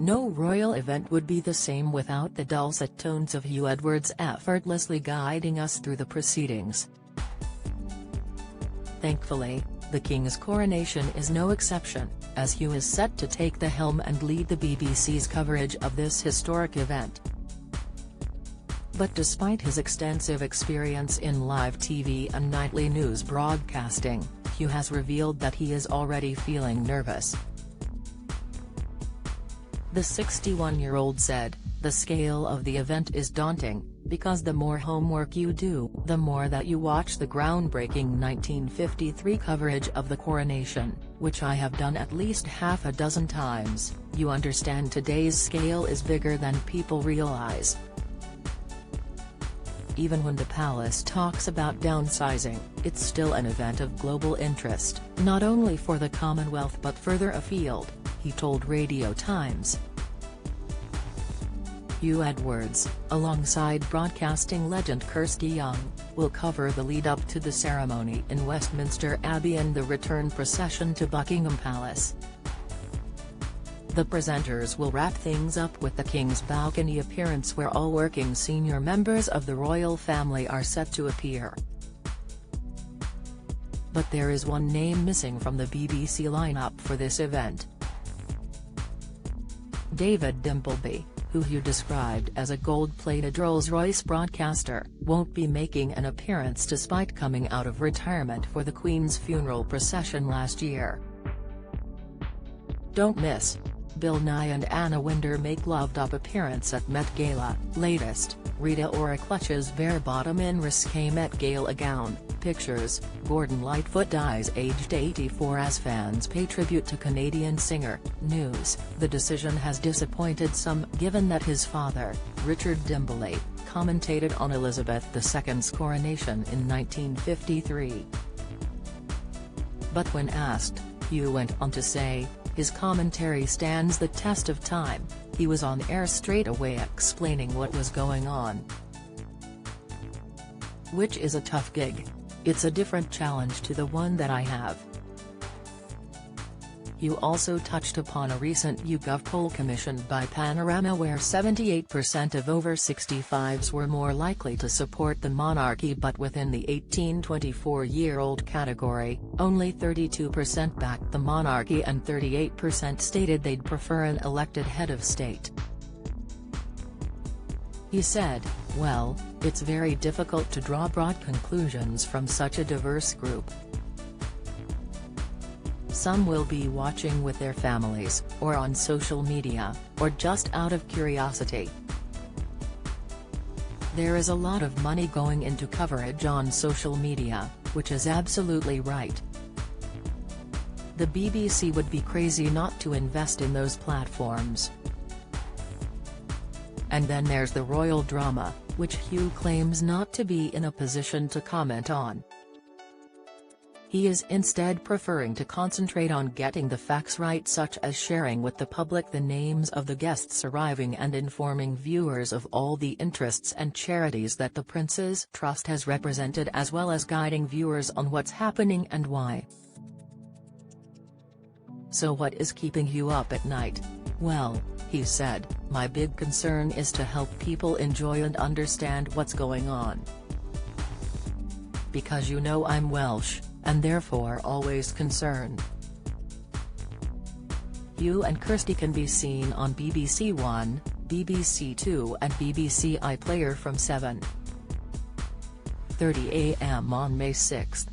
No royal event would be the same without the dulcet tones of Huw Edwards effortlessly guiding us through the proceedings. Thankfully, the King's coronation is no exception, as Huw is set to take the helm and lead the BBC's coverage of this historic event. But despite his extensive experience in live TV and nightly news broadcasting, Huw has revealed that he is already feeling nervous. The 61-year-old said, "The scale of the event is daunting, because the more homework you do, the more that you watch the groundbreaking 1953 coverage of the coronation, which I have done at least half a dozen times. You understand today's scale is bigger than people realize." Even when the palace talks about downsizing, it's still an event of global interest, not only for the Commonwealth but further afield, he told Radio Times. Huw Edwards, alongside broadcasting legend Kirsty Young, will cover the lead-up to the ceremony in Westminster Abbey and the return procession to Buckingham Palace. The presenters will wrap things up with the King's balcony appearance, where all working senior members of the royal family are set to appear. But there is one name missing from the BBC lineup for this event. David Dimbleby, who Huw described as a gold-plated Rolls-Royce broadcaster, won't be making an appearance despite coming out of retirement for the Queen's funeral procession last year. Don't miss: Bill Nye and Anna Wintour make loved-up appearance at Met Gala. Latest: Rita Ora clutches bare-bottom in risque Met Gala gown. Pictures: Gordon Lightfoot dies aged 84 as fans pay tribute to Canadian singer. News: the decision has disappointed some, given that his father, Richard Dimbleby, commentated on Elizabeth II's coronation in 1953. But when asked, Huw went on to say, his commentary stands the test of time. He was on air straight away explaining what was going on. Which is a tough gig. It's a different challenge to the one that I have. Huw also touched upon a recent YouGov poll commissioned by Panorama, where 78% of over 65s were more likely to support the monarchy, but within the 18–24-year-old category, only 32% backed the monarchy and 38% stated they'd prefer an elected head of state. He said, "Well, it's very difficult to draw broad conclusions from such a diverse group. Some will be watching with their families, or on social media, or just out of curiosity. There is a lot of money going into coverage on social media, which is absolutely right. The BBC would be crazy not to invest in those platforms. And then there's the royal drama, which Huw claims not to be in a position to comment on. He is instead preferring to concentrate on getting the facts right, such as sharing with the public the names of the guests arriving and informing viewers of all the interests and charities that the Prince's Trust has represented, as well as guiding viewers on what's happening and why." So what is keeping Huw up at night? Well, he said, "My big concern is to help people enjoy and understand what's going on. Because you know I'm Welsh, and therefore always concerned." Huw and Kirsty can be seen on BBC One, BBC Two and BBC iPlayer from 7:30 AM on May 6.